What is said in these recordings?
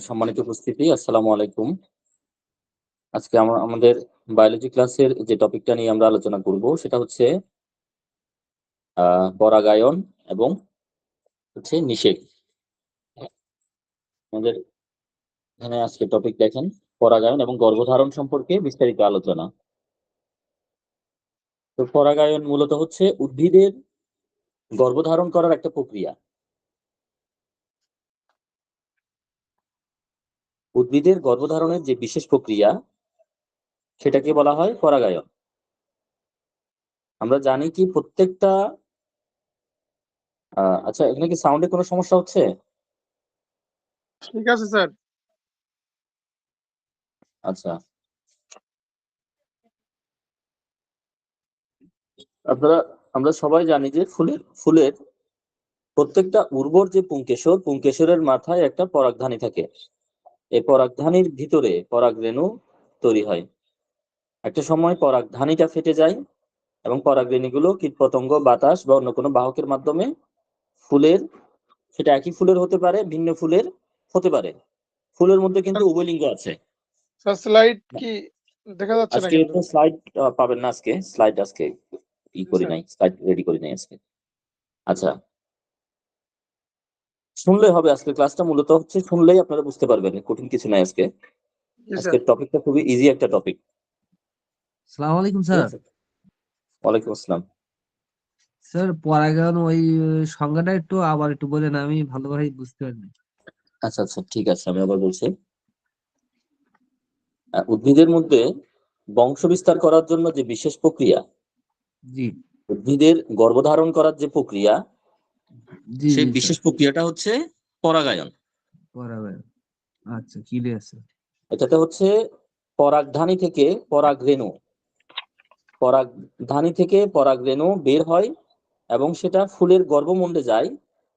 সম্মানিত উপস্থিতি, আসসালামু আলাইকুম। আজকে আমাদের বায়োলজি ক্লাসের যে টপিকটা নিয়ে আমরা আলোচনা করব সেটা হচ্ছে পরাগায়ন এবং নিষেক। আমাদের এখানে আজকে টপিক দেখেন, পরাগায়ন এবং গর্ভধারণ সম্পর্কে বিস্তারিত আলোচনা। তো পরাগায়ন মূলত হচ্ছে উদ্ভিদের গর্ভধারণ করার একটা প্রক্রিয়া। উদ্ভিদের গর্ভধারণের যে বিশেষ প্রক্রিয়া সেটাকে বলা হয় পরাগায়ন। আমরা জানি কি প্রত্যেকটা আচ্ছা, এখানে কি সাউন্ডে কোনো সমস্যা হচ্ছে? ঠিক আছে স্যার। আচ্ছা, আমরা সবাই জানি যে ফুলের প্রত্যেকটা উর্বর যে পুংকেশরের মাথায় একটা পরাগধানী থাকে। এই পরাগধানীর ভিতরে পরাগরেণু তৈরি হয়। একটা সময় পরাগধানীটা ফেটে যায় এবং পরাগরেণুগুলো কীটপতঙ্গ, বাতাস বা অন্য কোনো বাহকের মাধ্যমে ফুলের, সেটা একই ফুলের হতে পারে, ভিন্ন ফুলের হতে পারে। ফুলের মধ্যে কিন্তু উভয়লিঙ্গ আছে। স্যার স্লাইড কি দেখা যাচ্ছে না আজকে কিন্তু? স্লাইড পাবেন না, আজকে স্লাইড করি নাই, স্লাইড রেডি করি নাই আজকে। আচ্ছা, শুনলে হবে। আজকের ক্লাসটা মূলত হচ্ছে শুনলেই আপনারা বুঝতে পারবেন, কঠিন কিছু নাই আজকে। আজকের টপিকটা খুবই ইজি একটা টপিক। আসসালামু আলাইকুম ঠিক স্যার। আছে, ওয়ালাইকুম আসসালাম। স্যার পরাগায়ন ওই সংজ্ঞাটা আবার একটু বলেন, আমি ভালোভাবে বুঝতে পারিনি। আচ্ছা আচ্ছা, ঠিক আছে, আমি আবার বলছি। উদ্ভিদের মধ্যে বংশ বিস্তার করার জন্য যে বিশেষ প্রক্রিয়া, জি উদ্ভিদের গর্ভধারণ করার যে প্রক্রিয়া, জি সেই জি বিশেষ স্যার, প্রক্রিয়াটা হচ্ছে পরাগায়ন। পরাগায়ন। আচ্ছা, ক্লিয়ার স্যার। এটাতে হচ্ছে পরাগধানী থেকে পরাগরেণু বের হয় এবং সেটা ফুলের গর্ভমুণ্ডে যায়।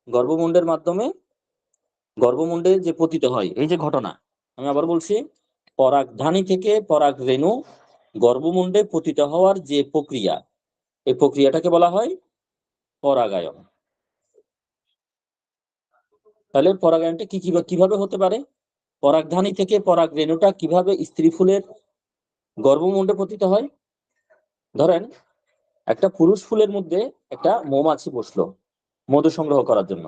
গর্ভমুণ্ডের মাধ্যমে গর্ভমুণ্ডে যে পতিত হয়, এই যে ঘটনা, আমি আবার বলছি, পরাগধানী থেকে পরাগরেণু গর্ভমুণ্ডে পতিত হওয়ার যে প্রক্রিয়া, এই প্রক্রিয়াটাকে বলা হয় পরাগায়ন। তাহলে পরাগায়নটা কিভাবে হতে পারে? পরাগধানী থেকে পরাগরেণুটা কিভাবে স্ত্রী ফুলের গর্ভমুণ্ডে পতিত হয়? ধরেন, একটা পুরুষ ফুলের মধ্যে একটা মৌমাছি বসলো মধু সংগ্রহ করার জন্য।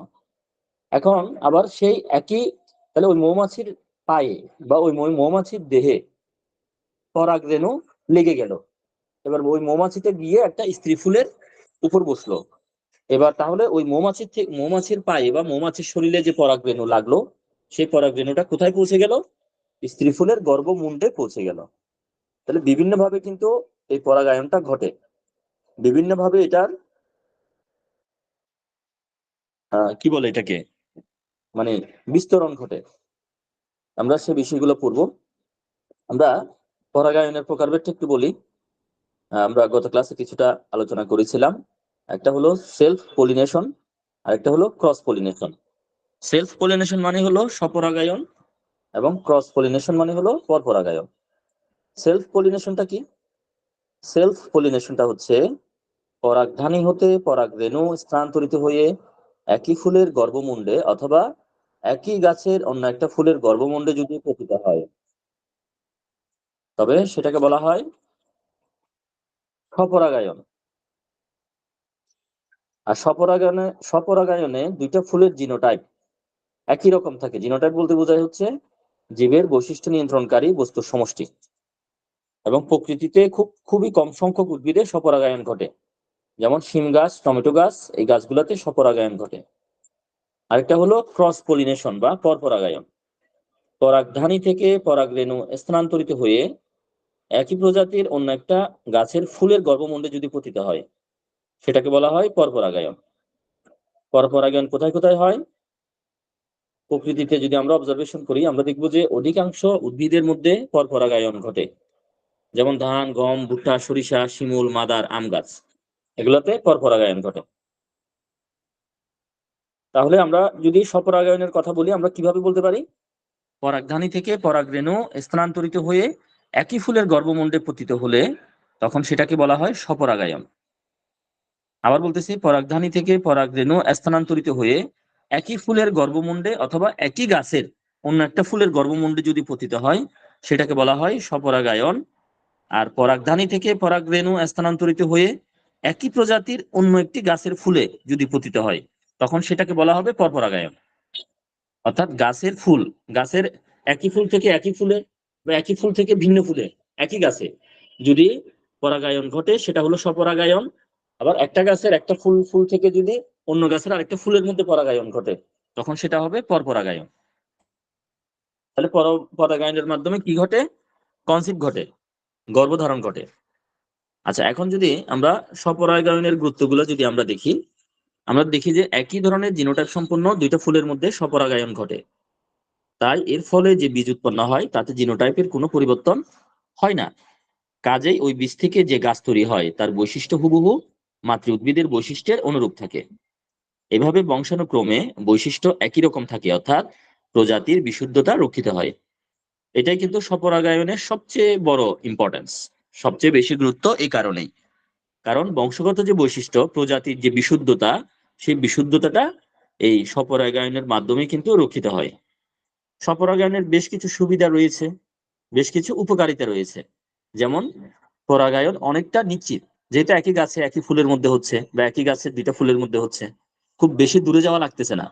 এখন আবার সেই একই, তাহলে ওই মৌমাছির পায়ে বা ওই মৌমাছির দেহে পরাগরেণু লেগে গেল। এবার ওই মৌমাছিতে গিয়ে একটা স্ত্রী ফুলের উপর বসলো। এবার তাহলে ওই মৌমাছির পায়ে বা মৌমাছির শরীরে যে পরাগরেণু লাগলো, সেই পরাগরেণুটা কোথায় পৌঁছে গেল? স্ত্রী ফুলের গর্ভমুণ্ডে পৌঁছে গেল। তাহলে বিভিন্ন ভাবে কিন্তু এই পরাগায়নটা ঘটে, বিভিন্ন ভাবে এটার কি বলে এটাকে, মানে বিস্তরণ ঘটে। আমরা সে বিষয়গুলো পড়বো। আমরা পরাগায়নের প্রকারভেদটা একটু বলি। আমরা গত ক্লাসে কিছুটা আলোচনা করেছিলাম। একটা হলো সেলফ পলিনেশন, আর একটা হলো ক্রস পলিনেশন। সেলফ পলিনেশন মানে হলো স্বপরাগায়ন এবং ক্রস পলিনেশন মানে হলো পরপরাগায়ন। সেলফ পলিনেশনটা কি? সেলফ পলিনেশনটা হচ্ছে পরাগধানী হতে পরাগরেণু স্থানান্তরিত হয়ে একই ফুলের গর্ভমুণ্ডে অথবা একই গাছের অন্য একটা ফুলের গর্ভমুণ্ডে যদি পতিত হয়, তবে সেটাকে বলা হয় স্বপরাগায়ন। আর স্বপরাগায়নে দুইটা ফুলের জিনোটাইপ একই রকম থাকে। জিনোটাইপ বলতে বোঝায় হচ্ছে জীবের বৈশিষ্ট্য নিয়ন্ত্রণকারী বস্তুর সমষ্টি। এবং প্রকৃতিতে খুবই কম সংখ্যক উদ্ভিদে স্বপরাগায়ন ঘটে, যেমন শিম গাছ, টমেটো গাছ, এই গাছগুলোতে স্বপরাগায়ন ঘটে। আরেকটা হলো ক্রস পলিনেশন বা পরপরাগায়ন। পরাগধানী থেকে পরাগরেণু স্থানান্তরিত হয়ে একই প্রজাতির অন্য একটা গাছের ফুলের গর্ভমুণ্ডে যদি পতিত হয়, সেটাকে বলা হয় পরপরাগায়ন। পরপরাগায়ন কোথায় কোথায় হয়? প্রকৃতিতে যদি আমরা অবজারভেশন করি, আমরা দেখব যে অধিকাংশ উদ্ভিদের মধ্যে পরপরাগায়ন ঘটে। যেমন ধান, গম, ভুট্টা, সরিষা, শিমুল, মাদার, আম গাছ, এগুলোতে পরপরাগায়ন ঘটে। তাহলে আমরা যদি স্বপরাগায়নের কথা বলি, আমরা কিভাবে বলতে পারি? পরাগধানী থেকে পরাগরেণু স্থানান্তরিত হয়ে একই ফুলের গর্ভমুণ্ডে পতিত হলে তখন সেটাকে বলা হয় স্বপরাগায়ন। আবার বলতেছি, পরাগধানী থেকে পরাগরেণু স্থানান্তরিত হয়ে একই ফুলের গর্ভমুণ্ডে অথবা একই গাছের অন্য একটা ফুলের গর্ভমুণ্ডে যদি পতিত হয় সেটাকে বলা হয় স্বপরাগায়ন। আর পরাগধানী থেকে পরাগরেণু স্থানান্তরিত হয়ে একই প্রজাতির অন্য একটি গাছের ফুলে যদি পতিত হয় তখন সেটাকে বলা হবে পরপরাগায়ন। অর্থাৎ গাছের একই ফুল থেকে একই ফুলে বা একই ফুল থেকে ভিন্ন ফুলে একই গাছে যদি পরাগায়ন ঘটে সেটা হলো স্বপরাগায়ন। আবার একটা গাছের একটা ফুল থেকে যদি অন্য গাছের আরেকটা ফুলের মধ্যে পরাগায়ন ঘটে তখন সেটা হবে পরপরাগায়ন। তাহলে পরাগায়নের মাধ্যমে কি ঘটে? কনসিভ ঘটে, গর্ভধারণ ঘটে। আচ্ছা, এখন যদি আমরা স্বপরাগায়নের গুরুত্বগুলো যদি আমরা দেখি যে একই ধরনের জিনোটাইপ সম্পন্ন দুইটা ফুলের মধ্যে স্বপরাগায়ন ঘটে, তাই এর ফলে যে বীজ উৎপন্ন হয় তাতে জিনোটাইপের কোনো পরিবর্তন হয় না। কাজেই ওই বীজ থেকে যে গাছ তৈরি হয় তার বৈশিষ্ট্য হুবহু মাতৃ উদ্ভিদের বৈশিষ্ট্যের অনুরূপ থাকে। এভাবে বংশানুক্রমে বৈশিষ্ট্য একই রকম থাকে, অর্থাৎ প্রজাতির বিশুদ্ধতা রক্ষিত হয়। এটাই কিন্তু স্বপরাগায়নের সবচেয়ে বড় ইম্পর্টেন্স, সবচেয়ে বেশি গুরুত্ব এই কারণেই। কারণ বংশগত যে বৈশিষ্ট্য, প্রজাতির যে বিশুদ্ধতা, সেই বিশুদ্ধতাটা এই স্বপরাগায়নের মাধ্যমে কিন্তু রক্ষিত হয়। স্বপরাগায়নের বেশ কিছু সুবিধা রয়েছে, বেশ কিছু উপকারিতা রয়েছে। যেমন পরাগায়ন অনেকটা নিশ্চিত, যেটা একই গাছে একই ফুলের মধ্যে হচ্ছে বা একই গাছের দুইটা ফুলের মধ্যে হচ্ছে, খুব বেশি দূরে যাওয়া লাগতেছে না।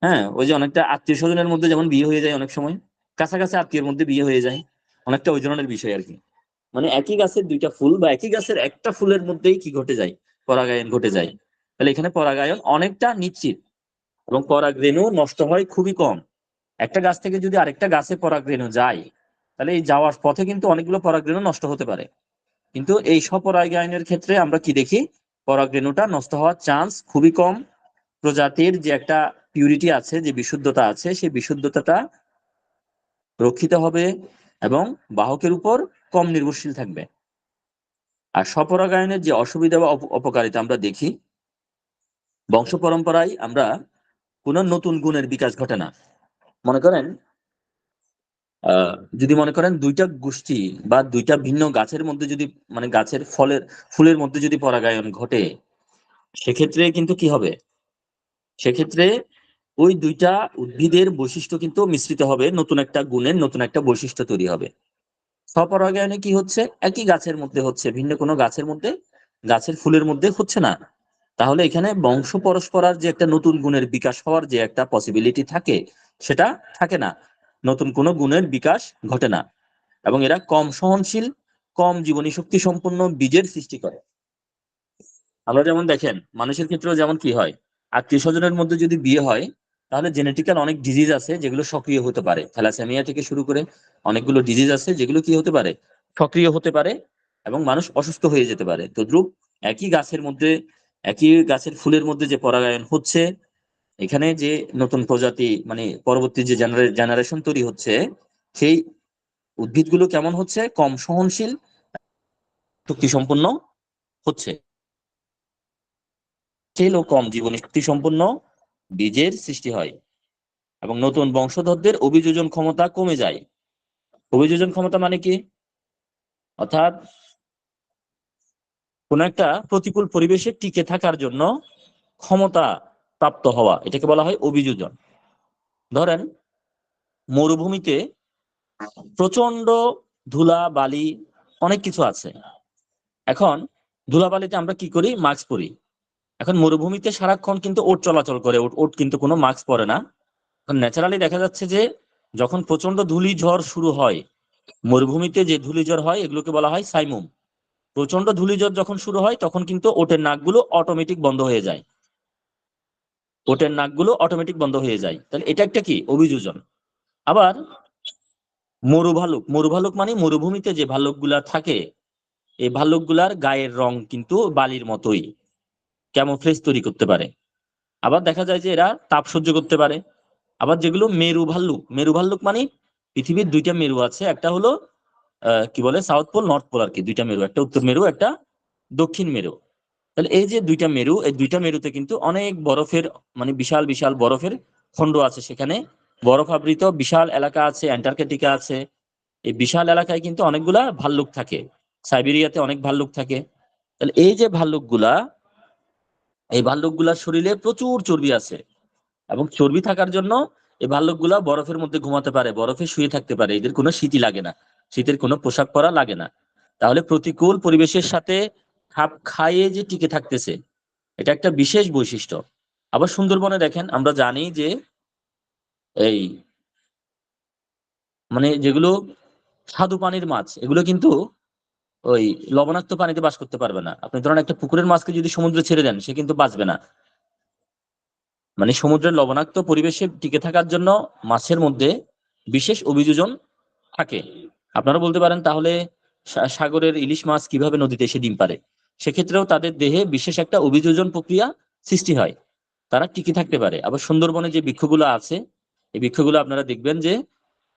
হ্যাঁ, ওই যে অনেকটা আত্মীয় স্বজনের মধ্যে যেমন বিয়ে হয়ে যায়, অনেক সময় কাছাকাছি আত্মীয়ের মধ্যে বিয়ে হয়ে যায়, অনেকটা ওই ধরনের বিষয় আর কি। মানে একই গাছের দুইটা ফুল বা একই গাছের একটা ফুলের মধ্যেই কি ঘটে যায়? পরাগায়ন ঘটে যায়। তাহলে এখানে পরাগায়ন অনেকটা নিশ্চিত এবং পরাগরেণু নষ্ট হয় খুবই কম। একটা গাছ থেকে যদি আরেকটা গাছে পরাগরেণু যায় তাহলে এই যাওয়ার পথে কিন্তু অনেকগুলো পরাগরেণু নষ্ট হতে পারে। কিন্তু এই স্বপরাগায়নের ক্ষেত্রে আমরা কি দেখি? পরাগরেণুটা নষ্ট হওয়ার চান্স খুবই কম। প্রজাতির যে একটা পিউরিটি আছে, যে বিশুদ্ধতা আছে, সেই বিশুদ্ধতাটা রক্ষিত হবে এবং বাহকের উপর কম নির্ভরশীল থাকবে। আর স্বপরাগায়নের যে অসুবিধা বা অপকারিতা আমরা দেখি, বংশ পরম্পরায় আমরা কোন নতুন গুণের বিকাশ ঘটে না। মনে করেন যদি মনে করেন দুইটা গোষ্ঠী বা দুইটা ভিন্ন গাছের মধ্যে যদি, মানে গাছের ফুলের মধ্যে যদি পরাগায়ন ঘটে, সেক্ষেত্রে কিন্তু কি হবে? সেক্ষেত্রে ওই দুইটা উদ্ভিদের বৈশিষ্ট্য কিন্তু মিশ্রিত হবে, নতুন একটা গুণের নতুন একটা বৈশিষ্ট্য তৈরি হবে। স্বপরাগায়নে কি হচ্ছে? একই গাছের মধ্যে হচ্ছে, ভিন্ন কোনো গাছের মধ্যে, গাছের ফুলের মধ্যে হচ্ছে না। তাহলে এখানে বংশ পরস্পরার যে একটা নতুন গুণের বিকাশ হওয়ার যে একটা পসিবিলিটি থাকে, সেটা থাকে না। নতুন কোনো গুণের বিকাশ ঘটে না এবং এরা কম সহনশীল, কম জীবনী শক্তি সম্পন্ন বীজের সৃষ্টি করে। আমরা যেমন দেখেন মানুষের ক্ষেত্রেও যেমন কি হয়, আত্মীয় স্বজনের মধ্যে যদি বিয়ে হয় তাহলে জেনেটিক্যাল অনেক ডিজিজ আছে যেগুলো সক্রিয় হতে পারে। থ্যালাসেমিয়া থেকে শুরু করে অনেকগুলো ডিজিজ আছে যেগুলো কি হতে পারে? সক্রিয় হতে পারে এবং মানুষ অসুস্থ হয়ে যেতে পারে। তদ্রূপ একই গাছের মধ্যে, একই গাছের ফুলের মধ্যে যে পরাগায়ন হচ্ছে, এখানে যে নতুন প্রজাতি, মানে পরবর্তী যে জেনারেশন তৈরি হচ্ছে, সেই উদ্ভিদগুলো কেমন হচ্ছে? কম সহনশীল, শক্তি সম্পন্ন হচ্ছে। সেল ও কম জীবনী শক্তি সম্পন্ন বীজের সৃষ্টি হয় এবং নতুন বংশধরদের অভিযোজন ক্ষমতা কমে যায়। অভিযোজন ক্ষমতা মানে কি? অর্থাৎ কোন একটা প্রতিকূল পরিবেশে টিকে থাকার জন্য ক্ষমতা প্রাপ্ত হওয়া, এটাকে বলা হয় অভিযোজন। ধরেন মরুভূমিতে প্রচন্ড ধুলা বালি অনেক কিছু আছে। এখন ধুলাবালিতে আমরা কি করি? মাস্ক পরি। এখন মরুভূমিতে সারাক্ষণ কিন্তু ওট চলাচল করে, ওট কিন্তু কোনো মাস্ক পরে না। ন্যাচারালি দেখা যাচ্ছে যে যখন প্রচন্ড ধূলি ঝড় শুরু হয়, মরুভূমিতে যে ধূলি ঝড় হয় এগুলোকে বলা হয় সাইমুম। প্রচন্ড ধূলি ঝড় যখন শুরু হয় তখন কিন্তু ওটের নাকগুলো অটোমেটিক বন্ধ হয়ে যায়, ওটের নাকগুলো অটোমেটিক বন্ধ হয়ে যায়। তাহলে এটা একটা কি? অভিযোজন। আবার মরু ভালুক মানে মরুভূমিতে যে ভাল্লুকগুলা থাকে, এই ভাল্লুকগুলার গায়ের রং কিন্তু বালির মতোই, ক্যামোফ্লেজ তৈরি করতে পারে। আবার দেখা যায় যে এরা তাপ সহ্য করতে পারে। আবার যেগুলো মেরু ভাল্লুক মানে পৃথিবীর দুইটা মেরু আছে, একটা হলো কি বলে সাউথ পোল নর্থ পোল আর কি, দুইটা মেরু, একটা উত্তর মেরু একটা দক্ষিণ মেরু। তাহলে এই যে দুইটা মেরু, এই দুইটা মেরুতে কিন্তু অনেক বরফের, মানে বিশাল বিশাল বরফের খণ্ড আছে, সেখানে বরফ আবৃত বিশাল এলাকা আছে, অ্যান্টার্কটিকা আছে। এই বিশাল এলাকায় কিন্তু অনেকগুলা ভাল্লুক থাকে, সাইবেরিয়াতে অনেক ভাল্লুক থাকে। তাহলে এই যে ভাল্লুকগুলা, এই ভাল্লুকগুলার শরীরে প্রচুর চর্বি আছে এবং চর্বি থাকার জন্য এই ভাল্লুকগুলা বরফের মধ্যে ঘুমাতে পারে, বরফে শুয়ে থাকতে পারে, এদের কোনো শীতই লাগে না, শীতের কোনো পোশাক পরা লাগে না। তাহলে প্রতিকূল পরিবেশের সাথে খাপ খাইয়ে যে টিকে থাকতেছে, এটা একটা বিশেষ বৈশিষ্ট্য। আবার সুন্দরবনে দেখেন, আমরা জানি যে এই মানে যেগুলো স্বাদু পানির মাছ, এগুলো কিন্তু ওই লবণাক্ত পানিতে বাস করতে পারবে না। আপনি ধরেন একটা পুকুরের মাছকে যদি সমুদ্রে ছেড়ে দেন, সে কিন্তু বাঁচবে না। মানে সমুদ্রের লবণাক্ত পরিবেশে টিকে থাকার জন্য মাছের মধ্যে বিশেষ অভিযোজন থাকে। আপনারা বলতে পারেন তাহলে সাগরের ইলিশ মাছ কিভাবে নদীতে এসে ডিম পারে? সেক্ষেত্রেও তাদের দেহে বিশেষ একটা অভিযোজন প্রক্রিয়া সৃষ্টি হয়, তারা টিকে থাকতে পারে। আবার সুন্দরবনে যে বৃক্ষগুলো আছে, এই বৃক্ষগুলো আপনারা দেখবেন যে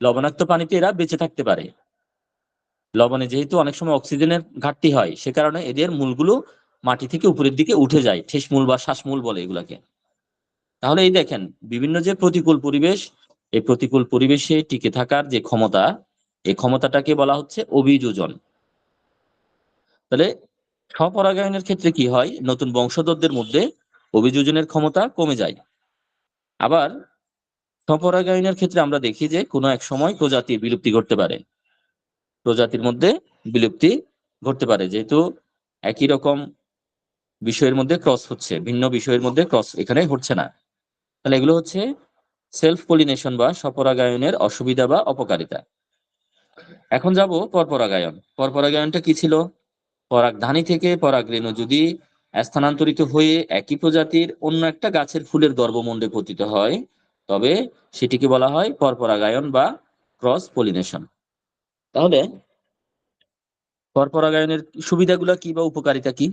লবণাক্ত পানিতে এরা বেঁচে থাকতে পারে। লবণে যেহেতু অনেক সময় অক্সিজেনের ঘাটতি হয়, সে কারণে এদের মূলগুলো মাটি থেকে উপরের দিকে উঠে যায়, ঠেসমূল বা শ্বাসমূল বলে এগুলাকে। তাহলে এই দেখেন, বিভিন্ন যে প্রতিকূল পরিবেশ, এই প্রতিকূল পরিবেশে টিকে থাকার যে ক্ষমতা, এই ক্ষমতাটাকে বলা হচ্ছে অভিযোজন। তাহলে স্বপরাগায়নের ক্ষেত্রে কি হয়? নতুন বংশধরদের মধ্যে অভিযোজনের ক্ষমতা কমে যায়। আবার স্বপরাগায়নের ক্ষেত্রে আমরা দেখি যে কোনো এক সময় প্রজাতির বিলুপ্তি ঘটতে পারে, প্রজাতির মধ্যে বিলুপ্তি ঘটতে পারে, যেহেতু একই রকম বিষয়ের মধ্যে ক্রস হচ্ছে, ভিন্ন বিষয়ের মধ্যে ক্রস এখানে হচ্ছে না। তাহলে এগুলো হচ্ছে সেলফ পলিনেশন বা স্বপরাগায়নের অসুবিধা বা অপকারিতা। এখন যাব পরপরাগায়ন। পরপরাগায়নটা কি ছিল? পরাগধানী থেকে পরাগরেণু যদি স্থানান্তরিত হয়ে একই প্রজাতির অন্য একটা গাছের ফুলের গর্ভমুণ্ডে পতিত হয়, তবে সেটিকে বলা হয় পরপরাগায়ন বা ক্রস পলিনেশন। তাহলে পরপরাগায়নের সুবিধাগুলো কি বা উপকারিতা কি?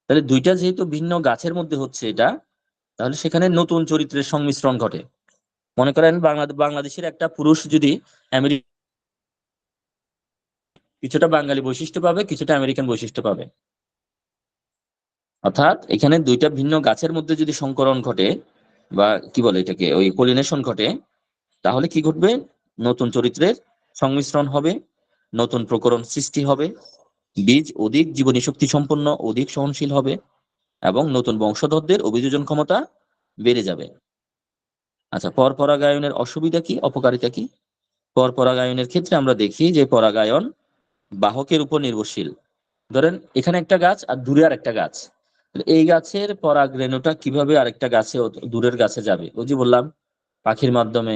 তাহলে দুইটা যেহেতু ভিন্ন গাছের মধ্যে হচ্ছে এটা, তাহলে সেখানে নতুন চরিত্রের সংমিশ্রণ ঘটে। মনে করেন বাংলাদেশের একটা পুরুষ যদি আমেরিকা, কিছুটা বাঙালি বৈশিষ্ট্য পাবে, কিছুটা আমেরিকান বৈশিষ্ট্য পাবে। অর্থাৎ এখানে দুইটা ভিন্ন গাছের মধ্যে যদি সংকরণ ঘটে বা কি বলে এটাকে, ওই পলিনেশন ঘটে, তাহলে কি ঘটবে? নতুন চরিত্রের সংমিশ্রণ হবে, নতুন প্রকরণ সৃষ্টি হবে, বীজ অধিক জীবনী শক্তি সম্পন্ন, অধিক সহনশীল হবে, এবং নতুন বংশধরদের অভিযোজন ক্ষমতা বেড়ে যাবে। আচ্ছা, পরপরাগায়নের অসুবিধা কি, অপকারিতা কি? পরপরাগায়নের ক্ষেত্রে আমরা দেখি যে পরাগায়ন বাহকের উপর নির্ভরশীল। ধরেন এখানে একটা গাছ আর দূরে আর একটা গাছ, এই গাছের পরাগরেণুটা কিভাবে আরেকটা গাছে দূরের গাছে যাবে? ওই যে বললাম, পাখির মাধ্যমে,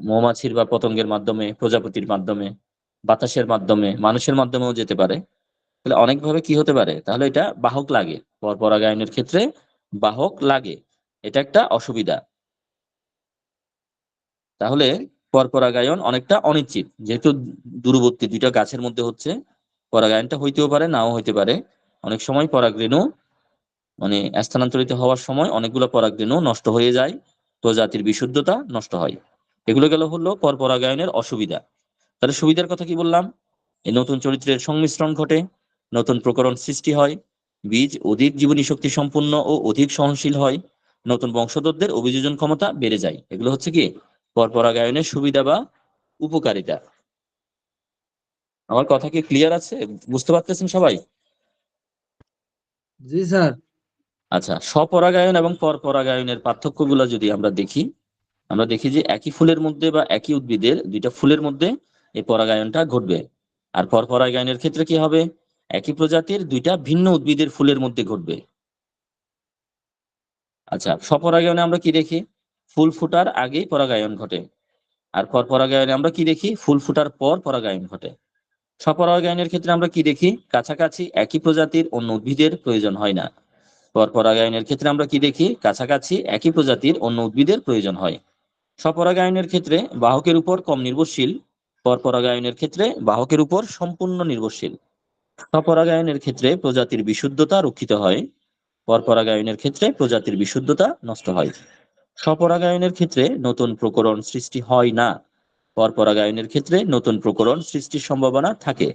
মৌমাছির বা পতঙ্গের মাধ্যমে, প্রজাপতির মাধ্যমে, বাতাসের মাধ্যমে, মানুষের মাধ্যমেও যেতে পারে। তাহলে অনেকভাবে কি হতে পারে? তাহলে এটা বাহক লাগে, পরপরাগায়নের ক্ষেত্রে বাহক লাগে, এটা একটা অসুবিধা। তাহলে পরপরাগায়ন অনেকটা অনিশ্চিত, যেহেতু দূরবর্তী দুইটা গাছের মধ্যে হচ্ছে, পরাগায়নটা হইতেও পারে, নাও হইতে পারে। অনেক সময় পরাগরেণু মানে স্থানান্তরিত হওয়ার সময় অনেকগুলো পরাগরেণু নষ্ট হয়ে যায়, প্রজাতির বিশুদ্ধতা নষ্ট হয়। এগুলো গেল হলো পরপরাগায়নের অসুবিধা। তাহলে সুবিধার কথা কি বললাম? এই নতুন চরিত্রের সংমিশ্রণ ঘটে, নতুন প্রকরণ সৃষ্টি হয়, বীজ অধিক জীবনী শক্তি সম্পন্ন ও অধিক সহনশীল হয়, নতুন বংশধরদের অভিযোজন ক্ষমতা বেড়ে যায়। এগুলো হচ্ছে কি পরপরাগায়নের সুবিধা বা উপকারিতা। আমার কথা কি ক্লিয়ার আছে? বুঝতে পারতেছেন সবাই? জি স্যার। আচ্ছা, স্বপরাগায়ন এবং পরপরাগায়নের পার্থক্যগুলো যদি আমরা দেখি, আমরা দেখি যে একই ফুলের মধ্যে বা একই উদ্ভিদের দুইটা ফুলের মধ্যে এই পরাগায়নটা ঘটবে। আর পরপরাগায়নের ক্ষেত্রে কি হবে? একই প্রজাতির দুইটা ভিন্ন উদ্ভিদের ফুলের মধ্যে ঘটবে। আচ্ছা, স্বপরাগায়নে আমরা কি দেখি? ফুল ফুটার আগেই পরাগায়ন ঘটে। আর পরপরাগায়নে আমরা কি দেখি? ফুল ফুটার পর পরাগায়ন ঘটে। স্বপরাগায়নের ক্ষেত্রে আমরা কি দেখি? কাছাকাছি একই প্রজাতির অন্য উদ্ভিদের প্রয়োজন হয় না। পরপরাগায়নের ক্ষেত্রে আমরা কি দেখি? কাছাকাছি একই প্রজাতির অন্য উদ্ভিদের প্রয়োজন হয়। স্বপরাগায়নের ক্ষেত্রে বাহকের উপর কম নির্ভরশীল, পরপরাগায়নের ক্ষেত্রে বাহকের উপর সম্পূর্ণ নির্ভরশীল। স্বপরাগায়নের ক্ষেত্রে প্রজাতির বিশুদ্ধতা রক্ষিত হয়, পরপরাগায়নের ক্ষেত্রে প্রজাতির বিশুদ্ধতা নষ্ট হয়। স্বপরাগায়নের ক্ষেত্রে নতুন প্রকরণ সৃষ্টি হয় না, পরপরাগায়নের ক্ষেত্রে নতুন প্রকরণ সৃষ্টির সম্ভাবনা থাকে।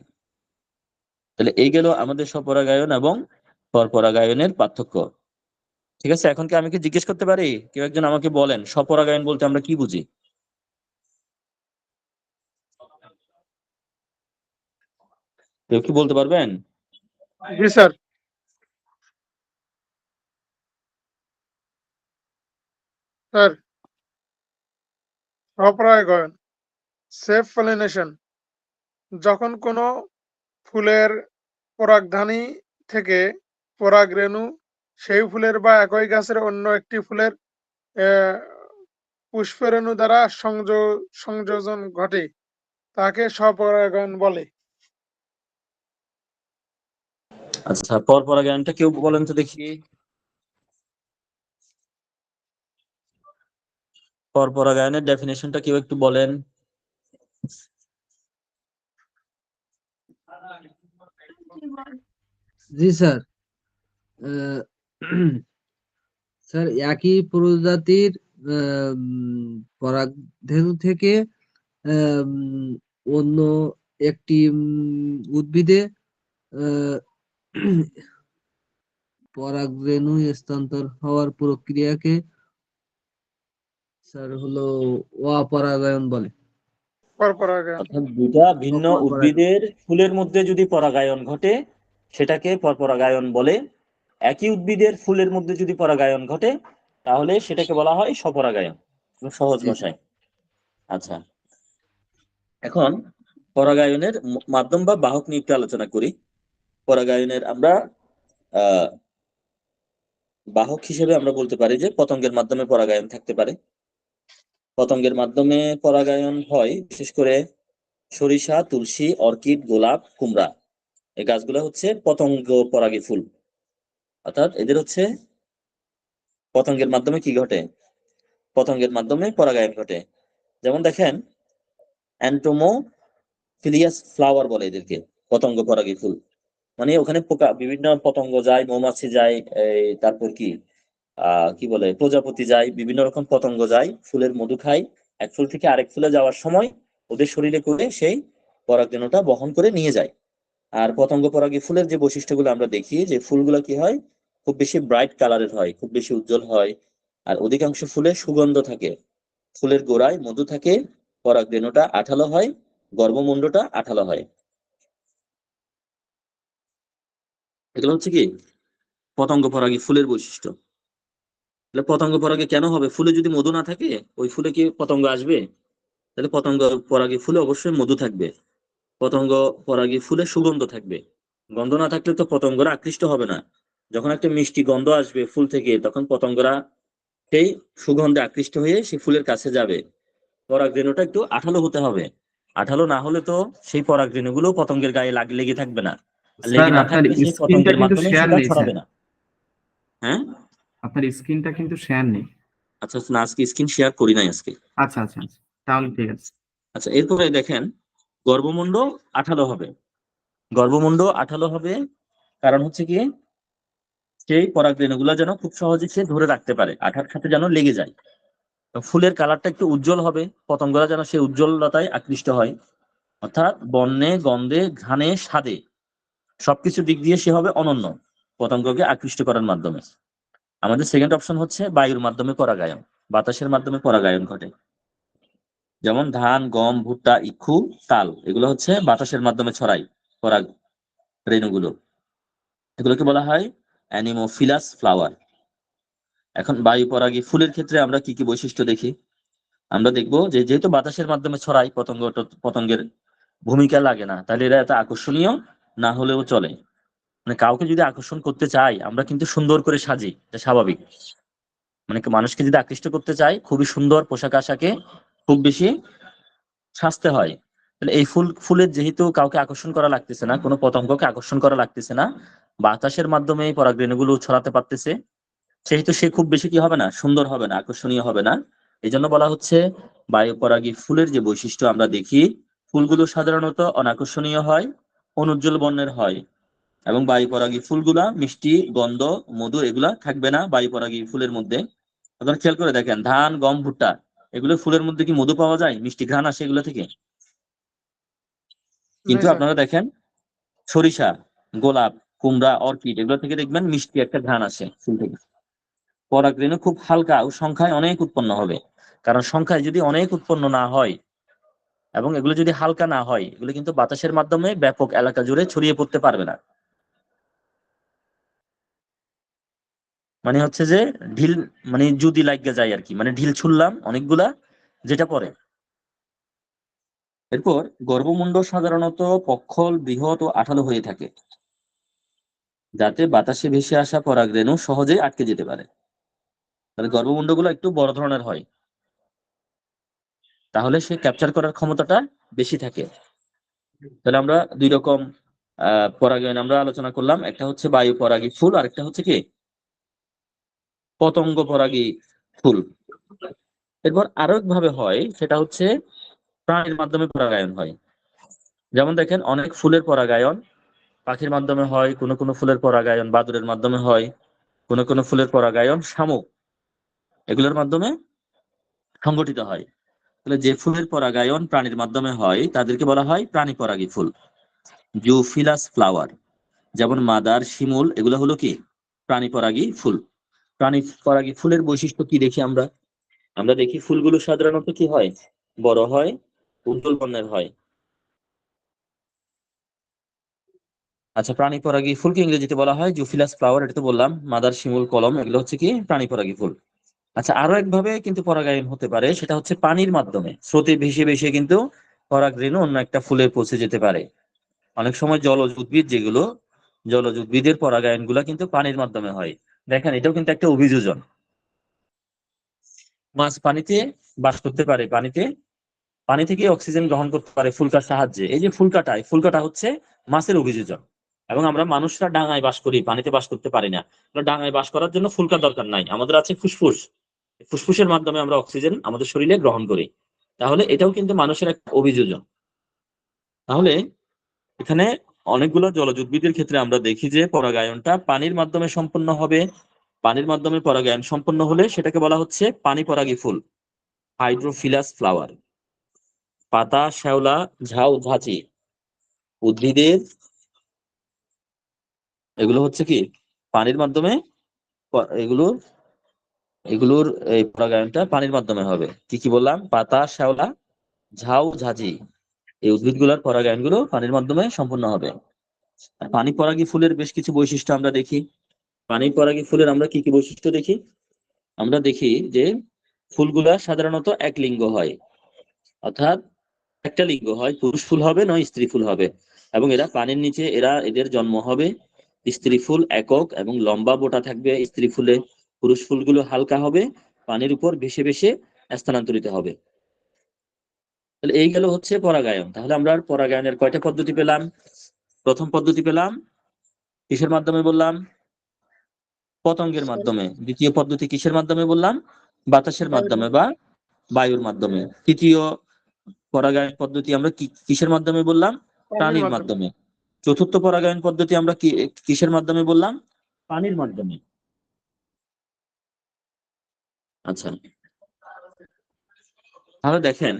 তাহলে এই গেল আমাদের স্বপরাগায়ন এবং পরপরাগায়নের পার্থক্য। ঠিক আছে, এখন কি আমি কি জিজ্ঞেস করতে পারি? কেউ একজন আমাকে বলেন স্বপরাগায়ন বলতে আমরা কি বুঝি? কেউ কি বলতে পারবেন? জি স্যার। স্যার অপরাগায়ন, সেলফ পলিনেশন, যখন কোনো ফুলের পরাগধানী থেকে পরাগরেণু সেই ফুলের বা একই গাছের অন্য একটি ফুলের আহ, পুষ্পরেণু দ্বারা সংযোজন ঘটে, তাকে স্বপরাগায়ন বলে। আচ্ছা, পরপরাগায়নটা কেউ বলেন তো দেখি। পরপরাগায়নের ডেফিনেশনটা কেউ একটু বলেন। জি স্যার। আহ, স্যার, একই প্রজাতির পরাগধেনু থেকে আম, অন্য একটি উদ্ভিদে আহ, পরাগরেণু স্থানান্তর হওয়ার প্রক্রিয়াকে স্যার হলো অপরাগায়ন বলে। পরপরাগায়ন। অর্থাৎ দুটা ভিন্ন অপরাগায়ন। উদ্ভিদের ফুলের মধ্যে যদি পরাগায়ন ঘটে সেটাকে পরপরাগায়ন বলে। একই উদ্ভিদের ফুলের মধ্যে যদি পরাগায়ন ঘটে তাহলে সেটাকে বলা হয় স্বপরাগায়ন, সহজ জি জি। ভাষায়। আচ্ছা, এখন পরাগায়নের মাধ্যম বা বাহক নিয়ে একটু আলোচনা করি। পরাগায়নের আমরা আহ বাহক হিসেবে আমরা বলতে পারি যে পতঙ্গের মাধ্যমে পরাগায়ন থাকতে পারে। পতঙ্গের মাধ্যমে পরাগায়ন হয় বিশেষ করে সরিষা, তুলসী, অর্কিড, গোলাপ, কুমড়া। এই গাছগুলো হচ্ছে পতঙ্গ পরাগী ফুল। অর্থাৎ এদের হচ্ছে পতঙ্গের মাধ্যমে কি ঘটে, পতঙ্গের মাধ্যমে পরাগায়ন ঘটে। যেমন দেখেন, অ্যান্টোমোফিলিয়াস ফ্লাওয়ার বলে এদেরকে, পতঙ্গ পরাগী ফুল। মানে ওখানে পোকা, বিভিন্ন পতঙ্গ যায়, মৌমাছি যায়, তারপর কি কি বলে, প্রজাপতি যায়, বিভিন্ন রকম পতঙ্গ যায়, ফুলের মধু খায়। এক ফুল থেকে আরেক ফুলে যাওয়ার সময় ওদের শরীরে করে সেই পরাগরেণুটা বহন করে নিয়ে যায়। আর পতঙ্গ পরাগী ফুলের যে বৈশিষ্ট্যগুলো আমরা দেখি, যে ফুলগুলো কি হয়, খুব বেশি ব্রাইট কালারের হয়, খুব বেশি উজ্জ্বল হয়। আর অধিকাংশ ফুলে সুগন্ধ থাকে, ফুলের গোড়ায় মধু থাকে, পরাগরেণুটা আঠালো হয়, গর্ভমুণ্ডটা আঠালো হয়। এগুলো হচ্ছে কি পতঙ্গ পরাগী ফুলের বৈশিষ্ট্য। তাহলে পতঙ্গ পরাগী কেন হবে? ফুলে যদি মধু না থাকে ওই ফুলে কি পতঙ্গ আসবে? তাহলে পতঙ্গ পরাগী ফুলে অবশ্যই মধু থাকবে, পতঙ্গ পরাগী ফুলে সুগন্ধ থাকবে। গন্ধ না থাকলে তো পতঙ্গরা আকৃষ্ট হবে না। যখন একটা মিষ্টি গন্ধ আসবে ফুল থেকে তখন পতঙ্গরা সেই সুগন্ধে আকৃষ্ট হয়ে সেই ফুলের কাছে যাবে। পরাগরেণুটা একটু আঠালো হতে হবে, আঠালো না হলে তো সেই পরাগরেণুগুলো পতঙ্গের গায়ে লেগে থাকবে না। আর স্যার লেগে না আপনার থাকলে সেই স্ক্রিনটা পতঙ্গের কিন্তু মাধ্যমে শেয়ার সেটা নেই স্যার। ছড়াবে না। হ্যাঁ, আপনার স্ক্রিনটা কিন্তু শেয়ার নেই। আচ্ছা না, আজকে স্ক্রিন শেয়ার করি নাই আজকে। আচ্ছা আচ্ছা আচ্ছা, তাহলে ঠিক আছে। আচ্ছা, এরপরে দেখেন, গর্ভমুণ্ড আঠালো হবে। গর্ভমুণ্ড আঠালো হবে কারণ হচ্ছে কি, সেই পরাগরেণুগুলো যেন খুব সহজে সে ধরে রাখতে পারে, আঠার সাথে যেন লেগে যায়। তো ফুলের কালারটা একটু উজ্জ্বল হবে, পতঙ্গরা যেন সেই উজ্জ্বলতায় আকৃষ্ট হয়। অর্থাৎ বর্ণে, গন্ধে, ঘ্রাণে, স্বাদে সবকিছু দিক দিয়ে সে হবে অনন্য, পতঙ্গকে আকৃষ্ট করার মাধ্যমে। আমাদের সেকেন্ড অপশন হচ্ছে বায়ুর মাধ্যমে পরাগায়ন, বাতাসের মাধ্যমে পরাগায়ন ঘটে। যেমন ধান, গম, ভুট্টা, ইক্ষু, তাল, এগুলো হচ্ছে বাতাসের মাধ্যমে ছড়ায় পরাগ রেণুগুলো। এগুলোকে বলা হয় অ্যানিমোফিলাস ফ্লাওয়ার। এখন বায়ু পরাগী ফুলের ক্ষেত্রে আমরা কি কি বৈশিষ্ট্য দেখি? আমরা দেখবো যে যেহেতু বাতাসের মাধ্যমে ছড়ায়, পতঙ্গের ভূমিকা লাগে না, তাহলে এরা এত আকর্ষণীয় না হলেও চলে। মানে কাউকে যদি আকর্ষণ করতে চাই আমরা কিন্তু সুন্দর করে সাজি, এটা স্বাভাবিক। মানে মানুষকে যদি আকৃষ্ট করতে চাই খুবই সুন্দর পোশাক আশাকে খুব বেশি সাজতে হয়। তাহলে এই ফুলের যেহেতু কাউকে আকর্ষণ করা লাগতেছে না, কোনো পতঙ্গকে আকর্ষণ করা লাগতেছে না, বাতাসের মাধ্যমে এই পরাগরেণুগুলো ছড়াতে পারতেছে, সেহেতু সে খুব বেশি কি হবে না, সুন্দর হবে না, আকর্ষণীয় হবে না। এই জন্য বলা হচ্ছে বায়ু পরাগী ফুলের যে বৈশিষ্ট্য আমরা দেখি, ফুলগুলো সাধারণত অনাকর্ষণীয় হয়, অনুজ্জ্বল বর্ণের হয়। এবং বায়ু পরাগী ফুলগুলা মিষ্টি গন্ধ, মধু এগুলা থাকবে না বায়ু পরাগী ফুলের মধ্যে। আপনারা খেয়াল করে দেখেন, ধান, গম, ভুট্টা, এগুলো ফুলের মধ্যে কি মধু পাওয়া যায়, মিষ্টি ঘ্রাণ আসে এগুলো থেকে? নেই কিন্তু স্যার। আপনারা দেখেন সরিষা, গোলাপ, কুমড়া, অর্কিড, এগুলো থেকে দেখবেন মিষ্টি একটা ঘ্রাণ আসে ফুল থেকে। পরাগরেণু খুব হালকা ও সংখ্যায় অনেক উৎপন্ন হবে। কারণ সংখ্যায় যদি অনেক উৎপন্ন না হয় এবং এগুলো যদি হালকা না হয়, এগুলো কিন্তু বাতাসের মাধ্যমে ব্যাপক এলাকা জুড়ে ছড়িয়ে পড়তে পারবে না। মানে হচ্ছে যে ঢিল, মানে যদি লাগিয়ে যায় আর কি, মানে ঢিল ছুড়লাম অনেকগুলা, যেটা পরে এরপর গর্ভমুণ্ড সাধারণত পক্ষল, বৃহৎ ও আঠালো হয়ে থাকে, যাতে বাতাসে ভেসে আসা পরাগরেণু সহজেই আটকে যেতে পারে। তাহলে গর্ভমুণ্ডগুলো একটু বড় ধরনের হয়, তাহলে সে ক্যাপচার করার ক্ষমতাটা বেশি থাকে। তাহলে আমরা দুই রকম পরাগায়ন আমরা আলোচনা করলাম, একটা হচ্ছে বায়ু পরাগী ফুল, আর একটা হচ্ছে কি পতঙ্গ পরাগী ফুল। এরপর আরো একভাবে হয়, সেটা হচ্ছে প্রাণীর মাধ্যমে পরাগায়ন হয়। যেমন দেখেন, অনেক ফুলের পরাগায়ন পাখির মাধ্যমে হয়, কোনো কোনো ফুলের পরাগায়ন বাদুড়ের মাধ্যমে হয়, কোনো কোনো ফুলের পরাগায়ন শামুক এগুলোর মাধ্যমে সংগঠিত হয়। তাহলে যে ফুলের পরাগায়ন প্রাণীর মাধ্যমে হয় তাদেরকে বলা হয় প্রাণী পরাগী ফুল, জুফিলাস ফ্লাওয়ার। যেমন মাদার, শিমুল এগুলো হলো কি প্রাণী পরাগী ফুল। প্রাণী পরাগী ফুলের বৈশিষ্ট্য কি দেখি আমরা? আমরা দেখি ফুলগুলো সাধারণত কি হয়, বড় হয়, উজ্জ্বল বর্ণের হয়। আচ্ছা, প্রাণী পরাগী ফুলকে ইংরেজিতে বলা হয় জুফিলাস ফ্লাওয়ার, এটা তো বললাম। মাদার, শিমুল, কলম এগুলো হচ্ছে কি প্রাণী পরাগী ফুল। আচ্ছা, আরো একভাবে কিন্তু পরাগায়ন হতে পারে, সেটা হচ্ছে পানির মাধ্যমে। স্রোতে ভেসে ভেসে কিন্তু পরাগরেণু অন্য একটা ফুলে পৌঁছে যেতে পারে। অনেক সময় জলজ উদ্ভিদ, যেগুলো জলজ উদ্ভিদের পরাগায়ন গুলা কিন্তু পানির মাধ্যমে হয়। দেখেন, এটাও কিন্তু একটা অভিযোজন। মাছ পানিতে বাস করতে পারে, পানি থেকে অক্সিজেন গ্রহণ করতে পারে ফুলকার সাহায্যে। এই যে ফুলকাটা হচ্ছে মাছের অভিযোজন। এবং আমরা মানুষরা ডাঙায় বাস করি, পানিতে বাস করতে পারি না। আমরা ডাঙায় বাস করার জন্য ফুলকার দরকার নাই, আমাদের আছে ফুসফুস। ফুসফুসের মাধ্যমে আমরা অক্সিজেন আমাদের শরীরে গ্রহণ করি। তাহলে এটাও কিন্তু মানুষের একটা অভিযোজন। তাহলে এখানে অনেকগুলো জলজ উদ্ভিদের ক্ষেত্রে আমরা দেখি যে পরাগায়নটা পানির মাধ্যমে সম্পন্ন হবে। পানির মাধ্যমে পরাগায়ন সম্পন্ন হলে সেটাকে বলা হচ্ছে পানি পরাগী ফুল, হাইড্রোফিলাস ফ্লাওয়ার। পাতা, শ্যাওলা, ঝাউ, ঝাঁচি উদ্ভিদের এগুলো হচ্ছে কি পানির মাধ্যমে এগুলোর এগুলোর এই পরাগায়নটা পানির মাধ্যমে হবে। কি কি বললাম? পাতা, শ্যাওলা, ঝাউ, ঝাঁঝি এই উদ্ভিদগুলোর পরাগায়ন গুলো পানির মাধ্যমে সম্পন্ন হবে। আর পানি পরাগী ফুলের বেশ কিছু বৈশিষ্ট্য আমরা দেখি। পানি পরাগী ফুলের আমরা কি কি বৈশিষ্ট্য দেখি? আমরা দেখি যে ফুলগুলা সাধারণত এক লিঙ্গ হয়, অর্থাৎ একটা লিঙ্গ হয়, পুরুষ ফুল হবে নয় স্ত্রী ফুল হবে। এবং এরা পানির নিচে এদের জন্ম হবে। স্ত্রী ফুল একক এবং লম্বা বোটা থাকবে স্ত্রী ফুলে, পুরুষ ফুলগুলো হালকা হবে, পানির উপর ভেসে ভেসে স্থানান্তরিত হবে। তাহলে এই গেল হচ্ছে পরাগায়ন। তাহলে আমরা পরাগায়নের কয়টা পদ্ধতি পেলাম? প্রথম পদ্ধতি পেলাম কিসের মাধ্যমে বললাম? পতঙ্গের মাধ্যমে। দ্বিতীয় পদ্ধতি কিসের মাধ্যমে বললাম? বাতাসের মাধ্যমে বা বায়ুর মাধ্যমে। তৃতীয় পরাগায়ন পদ্ধতি আমরা কিসের মাধ্যমে বললাম? পানির প্রাণীর মাধ্যমে। মাধ্যমে। চতুর্থ পরাগায়ন পদ্ধতি আমরা কিসের মাধ্যমে বললাম? পানির মাধ্যমে। আচ্ছা, তাহলে দেখেন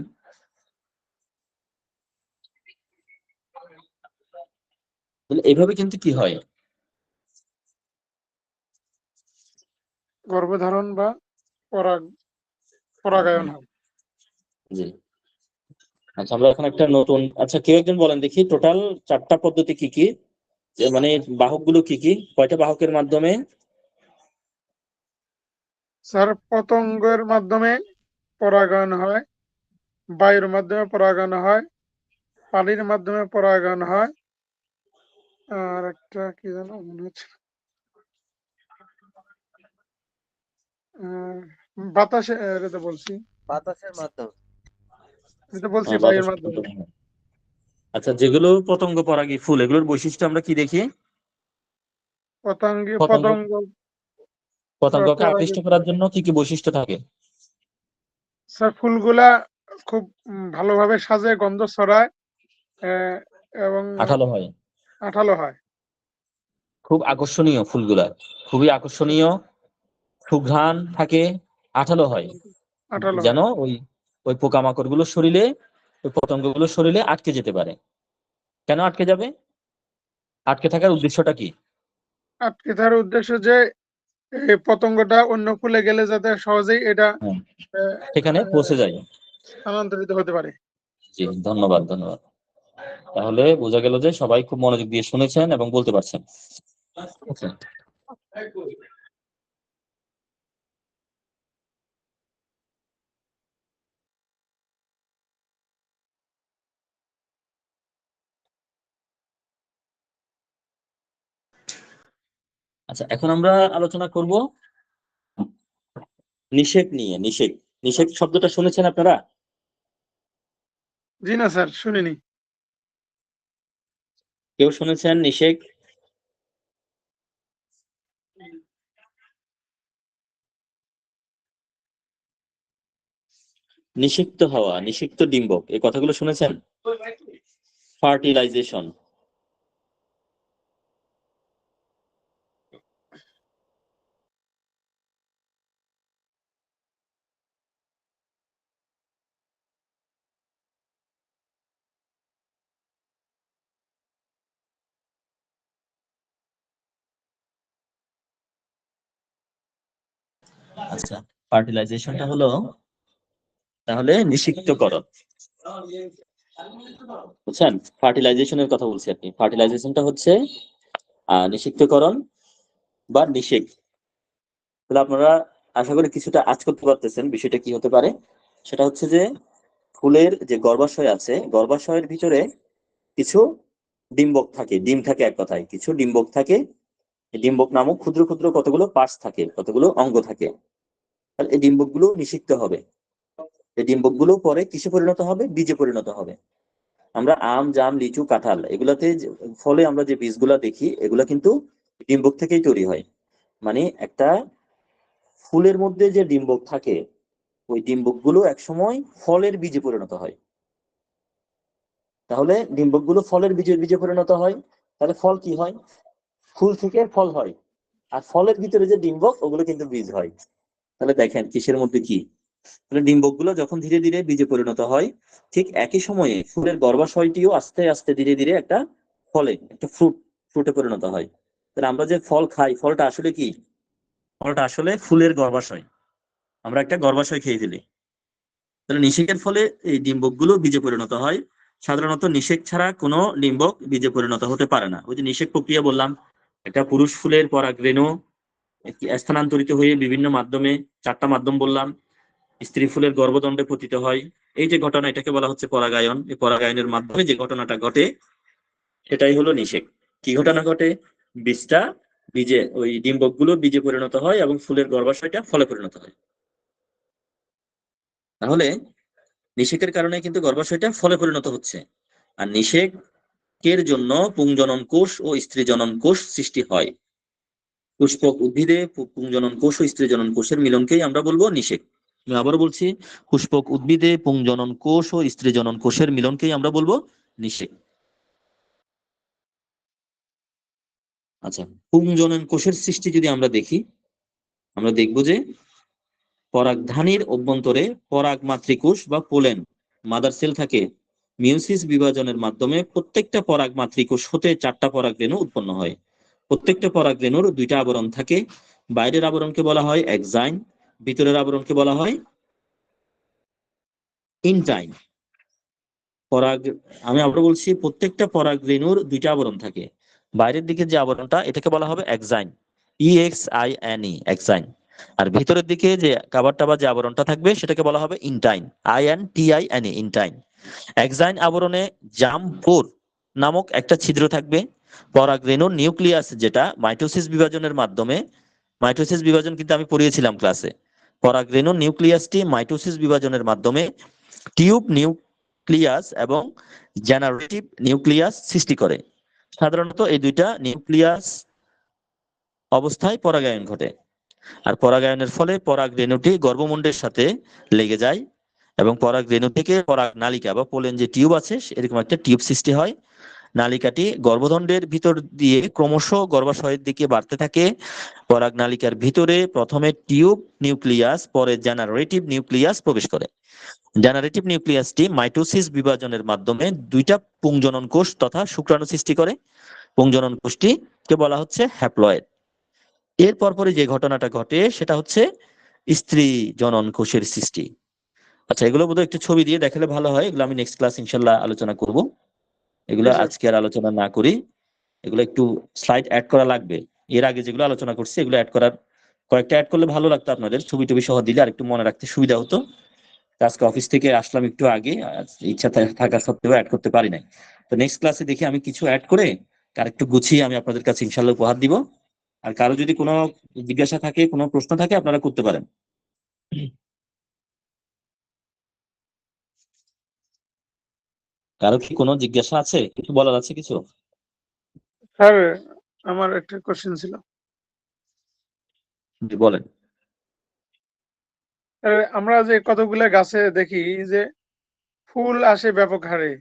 এইভাবে কিন্তু কি হয়, গর্ভধারণ বা পরাগায়ন হয়। জি। আচ্ছা, আমরা এখন একটা নতুন, আচ্ছা কেউ একজন বলেন দেখি টোটাল 4টা পদ্ধতি কি কি, মানে বাহকগুলো কি কি, কয়টা বাহকের মাধ্যমে? স্যার, পতঙ্গের মাধ্যমে পরাগায়ন হয়, বায়ুর মাধ্যমে পরাগায়ন হয়, পানির মাধ্যমে পরাগায়ন হয়, আর একটা কি যেন মনে হচ্ছে, বাতাসে, এটা তো বলছি, বাতাসের মাধ্যমে। বায়ুর বাতাসের মাধ্যমে। মাধ্যমে। আচ্ছা, যেগুলো পতঙ্গ পরাগী ফুল এগুলোর বৈশিষ্ট্য আমরা কি দেখি? পতঙ্গ পতঙ্গ পতঙ্গকে পরাগী। আকৃষ্ট করার জন্য কি কি বৈশিষ্ট্য থাকে? স্যার, ফুলগুলা খুব ভালোভাবে সাজে, গন্ধ ছড়ায়, আহ, এবং আঠালো হয়, আঠালো হয়। খুব আকর্ষণীয় ফুলগুলা, খুবই আকর্ষণীয়, সুঘ্রাণ থাকে, আঠালো হয়। আঠালো যেন হয়। ওই ওই পোকামাকড় গুলোর শরীরে, ওই পতঙ্গগুলোর শরীরে আটকে যেতে পারে। কেন আটকে যাবে? আটকে থাকার উদ্দেশ্যটা কি? আটকে থাকার উদ্দেশ্য যে এই পতঙ্গটা অন্য ফুলে গেলে যাতে সহজেই এটা হ্যাঁ, আহ, সেখানে আহ, পৌঁছে যায়। স্থানান্তরিত হতে পারে। জি, ধন্যবাদ ধন্যবাদ। তাহলে বোঝা গেল যে সবাই খুব মনোযোগ দিয়ে শুনেছেন এবং বলতে পারছেন। আচ্ছা। আচ্ছা, এখন আমরা আলোচনা করব নিষেক নিয়ে। নিষেক, নিষেক শব্দটা শুনেছেন আপনারা? জি না স্যার, শুনিনি। কেউ শুনেছেন নিষেক? নিষিক্ত হওয়া, নিষিক্ত ডিম্বক, এই কথাগুলো শুনেছেন? ফার্টিলাইজেশন। আচ্ছা, ফার্টিলাইজেশনটা হলো তাহলে নিষিক্তকরণ, বুঝছেন? ফার্টিলাইজেশনের কথা বলছি, আপনি ফার্টিলাইজেশনটা হচ্ছে নিষিক্তকরণ বা নিষেক। তাহলে আপনারা আশা করি কিছুটা আঁচ করতে পারতেছেন বিষয়টা কি হতে পারে। সেটা হচ্ছে যে ফুলের যে গর্ভাশয় আছে, গর্ভাশয়ের ভিতরে কিছু ডিম্বক থাকে, ডিম থাকে, এক কথায় কিছু ডিম্বক থাকে। এই ডিম্বক নামক ক্ষুদ্র ক্ষুদ্র কতগুলো পার্টস থাকে, কতগুলো অঙ্গ থাকে। তাহলে এই ডিম্বক গুলো নিষিক্ত হবে। এই ডিম্বক গুলো পরে কিসে পরিণত হবে? বীজে পরিণত হবে। আমরা আম, জাম, লিচু, কাঁঠাল এগুলাতে ফলে আমরা যে বীজগুলা দেখি, এগুলা কিন্তু ডিম্বক থেকেই তৈরি হয়। মানে একটা ফুলের মধ্যে যে ডিম্বক থাকে, ওই ডিম্বক গুলো একসময় ফলের বীজে পরিণত হয়। তাহলে ডিম্বক গুলো ফলের বীজে বীজে পরিণত হয়। তাহলে ফল কি হয়? ফুল থেকে ফল হয়। আর ফলের ভিতরে যে ডিম্বক, ওগুলো কিন্তু বীজ হয়। তাহলে দেখেন কিসের মধ্যে কি। তাহলে ডিম্বক গুলো যখন ধীরে ধীরে বীজে পরিণত হয়, ঠিক একই সময়ে ফুলের গর্ভাশয়টিও আস্তে আস্তে ধীরে ধীরে একটা ফলে, একটা ফ্রুটে পরিণত হয়। তাহলে আমরা যে ফল খাই, ফলটা আসলে কি? ফলটা আসলে ফুলের গর্ভাশয়। আমরা একটা গর্ভাশয় খেয়ে ফেলি। তাহলে নিষেকের ফলে এই ডিম্বক গুলো বীজে পরিণত হয়। সাধারণত নিষেক ছাড়া কোনো ডিম্বক বীজে পরিণত হতে পারে না। ওই যে নিষেক প্রক্রিয়া বললাম, একটা পুরুষ ফুলের পরাগরেণু স্থানান্তরিত হয়ে বিভিন্ন মাধ্যমে, 4টা মাধ্যম বললাম, স্ত্রী ফুলের গর্ভদণ্ডে পতিত হয়। এই যে ঘটনা, এটাকে বলা হচ্ছে পরাগায়ন। এই পরাগায়নের মাধ্যমে যে ঘটনাটা ঘটে, সেটাই হলো নিষেক। কি ঘটনা ঘটে? বীজটা বীজে, ওই ডিম্বক গুলো বীজে পরিণত হয় এবং ফুলের গর্ভাশয়টা ফলে পরিণত হয়। তাহলে নিষেকের কারণে কিন্তু গর্ভাশয়টা ফলে পরিণত হচ্ছে। আর নিষেকের জন্য পুংজনন কোষ ও স্ত্রী জনন কোষ সৃষ্টি হয়। পুষ্পক উদ্ভিদে পুংজনন কোষ ও স্ত্রী জনন কোষের মিলনকেই আমরা বলবো নিষেক। আমি আবারও বলছি, পুষ্পক উদ্ভিদে পুংজনন কোষ ও স্ত্রী জনন কোষের মিলনকেই আমরা বলবো নিষেক। আচ্ছা, পুংজনন কোষের সৃষ্টি যদি আমরা দেখি, আমরা দেখব যে পরাগধানীর অভ্যন্তরে পরাগ মাতৃকোষ বা পোলেন, মাদার সেল থাকে। মিওসিস বিভাজনের মাধ্যমে প্রত্যেকটা পরাগ মাতৃকোষ হতে 4টা পরাগরেণু উৎপন্ন হয়। প্রত্যেকটা পরাগরেণুর 2টা আবরণ থাকে। বাইরের আবরণকে বলা হয় এক্সাইন, ভিতরের আবরণকে বলা হয় ইনটাইন। পরাগ, আমি আবার বলছি, প্রত্যেকটা পরাগরেণুর 2টা আবরণ থাকে। বাইরের দিকে যে আবরণটা, এটাকে বলা হবে এক্সাইন, EXINE, এক্সাইন। আর ভিতরের দিকে যে কাভারটা বা যে আবরণটা থাকবে, সেটাকে বলা হবে ইনটাইন, INTINE, ইনটাইন। এক্সাইন আবরণে জাম-4 নামক একটা ছিদ্র থাকবে। পরাগরেণুর নিউক্লিয়াস, যেটা মাইটোসিস বিভাজনের মাধ্যমে, মাইটোসিস বিভাজন কিন্তু আমি পড়িয়েছিলাম ক্লাসে। পরাগরেণুর নিউক্লিয়াসটি মাইটোসিস বিভাজনের মাধ্যমে টিউব নিউক্লিয়াস এবং জেনারেটিভ নিউক্লিয়াস সৃষ্টি করে। সাধারণত এই 2টা নিউক্লিয়াস অবস্থায় পরাগায়ন ঘটে। আর পরাগায়নের ফলে পরাগরেণুটি গর্ভমুণ্ডের সাথে লেগে যায় এবং পরাগরেণু থেকে পরাগ নালিকা বা পোলেন যে টিউব আছে, এরকম একটা টিউব সৃষ্টি হয়। নালিকাটি গর্ভদণ্ডের ভিতর দিয়ে ক্রমশ গর্ভাশয়ের দিকে বাড়তে থাকে। পরাগ নালিকার ভিতরে প্রথমে টিউব নিউক্লিয়াস, পরে জেনারেটিভ নিউক্লিয়াস প্রবেশ করে। জেনারেটিভ নিউক্লিয়াসটি মাইটোসিস বিভাজনের মাধ্যমে 2টা পুংজনন কোষ তথা শুক্রাণু সৃষ্টি করে। পুংজনন কোষটি কে বলা হচ্ছে হ্যাপ্লয়েড। এর পরপরই যে ঘটনাটা ঘটে, সেটা হচ্ছে স্ত্রী জনন কোষের সৃষ্টি। আচ্ছা, এগুলো বোধহয় একটু ছবি দিয়ে দেখালে ভালো হয়। এগুলো আমি নেক্সট ক্লাস ইনশাল্লাহ আলোচনা করব। এগুলো জি স্যার। আজকে আর আলোচনা না করি। এগুলো একটু স্লাইড অ্যাড করা লাগবে। এর আগে যেগুলো আলোচনা করছি, এগুলো অ্যাড করার, কয়েকটা অ্যাড করলে ভালো লাগতো আপনাদের, ছবি টবি সহ দিলে আর একটু মনে রাখতে সুবিধা হতো। আজকে অফিস থেকে আসলাম একটু আগে, ইচ্ছা থাকা সত্ত্বেও অ্যাড করতে পারি নাই। তো নেক্সট ক্লাসে দেখি আমি কিছু অ্যাড করে আর একটু গুছিয়ে আমি আপনাদের কাছে ইনশাল্লাহ উপহার দিব। আর কারো যদি কোনো জিজ্ঞাসা থাকে, কোনো প্রশ্ন থাকে, আপনারা করতে পারেন। কারো কি কোনো জিজ্ঞাসা আছে, কিছু বলার আছে কিছু? স্যার আমার একটা কোশ্চেন ছিল। জি, বলেন। আমরা যে কতগুলো গাছে দেখি যে ফুল আসে ব্যাপক হারে,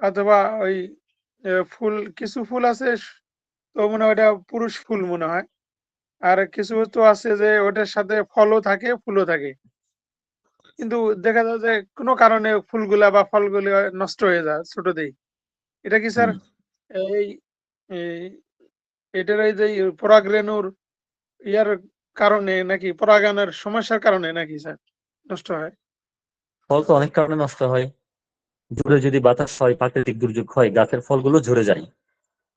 অথবা ওই ফুল, কিছু ফুল আছে তো মনে হয় ওটা পুরুষ ফুল মনে হয়, আর কিছু তো আছে যে ওটার সাথে ফলও থাকে ফুলও থাকে, কিন্তু দেখা যায় যে কোনো কারণে ফুলগুলা বা ফলগুলো নষ্ট হয়ে যায় ছোটতেই। এটা কি স্যার হুম। এই এই- এটার এই যে পরাগরেণুর ইয়ার কারণে নাকি পরাগায়নের সমস্যার কারণে নাকি স্যার নষ্ট হয়? ফল তো অনেক কারণে নষ্ট হয়। জোরে যদি বাতাস হয়, প্রাকৃতিক দুর্যোগ হয়, গাছের ফলগুলো ঝরে যায়।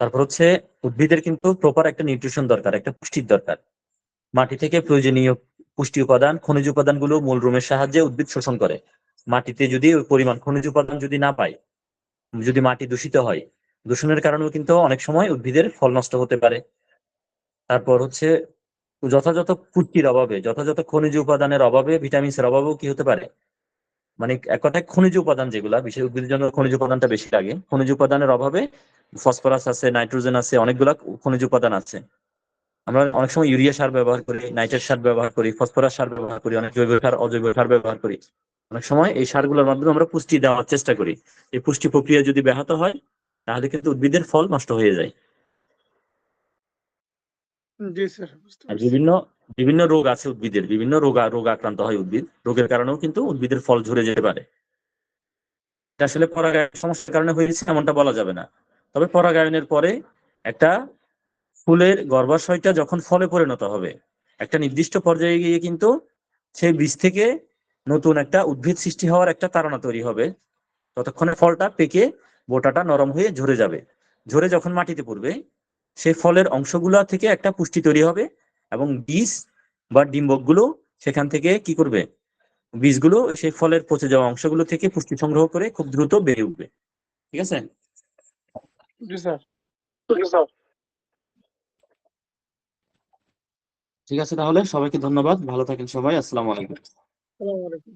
তারপর হচ্ছে উদ্ভিদের কিন্তু প্রপার একটা নিউট্রিশন দরকার, একটা পুষ্টির দরকার। মাটি থেকে প্রয়োজনীয় পুষ্টি উপাদান, খনিজ উপাদানগুলো মূলরুমের সাহায্যে উদ্ভিদ শোষণ করে। মাটিতে যদি ওই পরিমাণ খনিজ উপাদান যদি না পায়, যদি মাটি দূষিত হয়, দূষণের কারণেও কিন্তু অনেক সময় উদ্ভিদের ফল নষ্ট হতে পারে। তারপর হচ্ছে যথাযথ পুষ্টির অভাবে, যথাযথ খনিজ উপাদানের অভাবে, ভিটামিনস এর অভাবেও কি হতে পারে, মানে এক কথায় খনিজ উপাদান যেগুলা, বিশেষ উদ্ভিদের জন্য খনিজ উপাদানটা বেশি লাগে, খনিজ উপাদানের অভাবে ফসফরাস আছে, নাইট্রোজেন আছে, অনেকগুলা খনিজ উপাদান আছে। আমরা অনেক সময় ইউরিয়া সার ব্যবহার করি, নাইট্রেট সার ব্যবহার করি, ফসফরাস সার ব্যবহার করি, অনেক জৈব সার, অজৈব সার ব্যবহার করি। অনেক সময় এই সারগুলোর মাধ্যমে আমরা পুষ্টি দেওয়ার চেষ্টা করি। এই পুষ্টি প্রক্রিয়া যদি ব্যাহত হয়, তাহলে কিন্তু উদ্ভিদের ফল নষ্ট হয়ে যায়। জি স্যার, বুঝতে আর পারছি। বিভিন্ন বিভিন্ন রোগ আছে উদ্ভিদের, বিভিন্ন রোগ আক্রান্ত হয় উদ্ভিদ, রোগের কারণেও কিন্তু উদ্ভিদের ফল ঝরে যেতে পারে। এটা আসলে পরাগায়ন সমস্যার কারণে হয়েছে এমনটা বলা যাবে না। তবে পরাগায়নের পরে একটা ফুলের গর্ভাশয়টা যখন ফলে পরিণত হবে, একটা নির্দিষ্ট পর্যায়ে গিয়ে কিন্তু সেই বীজ থেকে নতুন একটা উদ্ভিদ সৃষ্টি হওয়ার একটা তাড়না তৈরি হবে। ততক্ষণে ফলটা পেকে বোটাটা নরম হয়ে ঝরে যাবে। ঝরে যখন মাটিতে পড়বে, সেই ফলের অংশগুলো থেকে একটা পুষ্টি তৈরি হবে, এবং বীজ বা ডিম্বকগুলো সেখান থেকে কি করবে, বীজগুলো সেই ফলের পচে যাওয়া অংশগুলো থেকে পুষ্টি সংগ্রহ করে খুব দ্রুত বেড়ে উঠবে। ঠিক আছে? জি স্যার। ঠিক আছে, তাহলে সবাইকে ধন্যবাদ, ভালো থাকেন সবাই, আসসালামু আলাইকুম। আসসালামু আলাইকুম।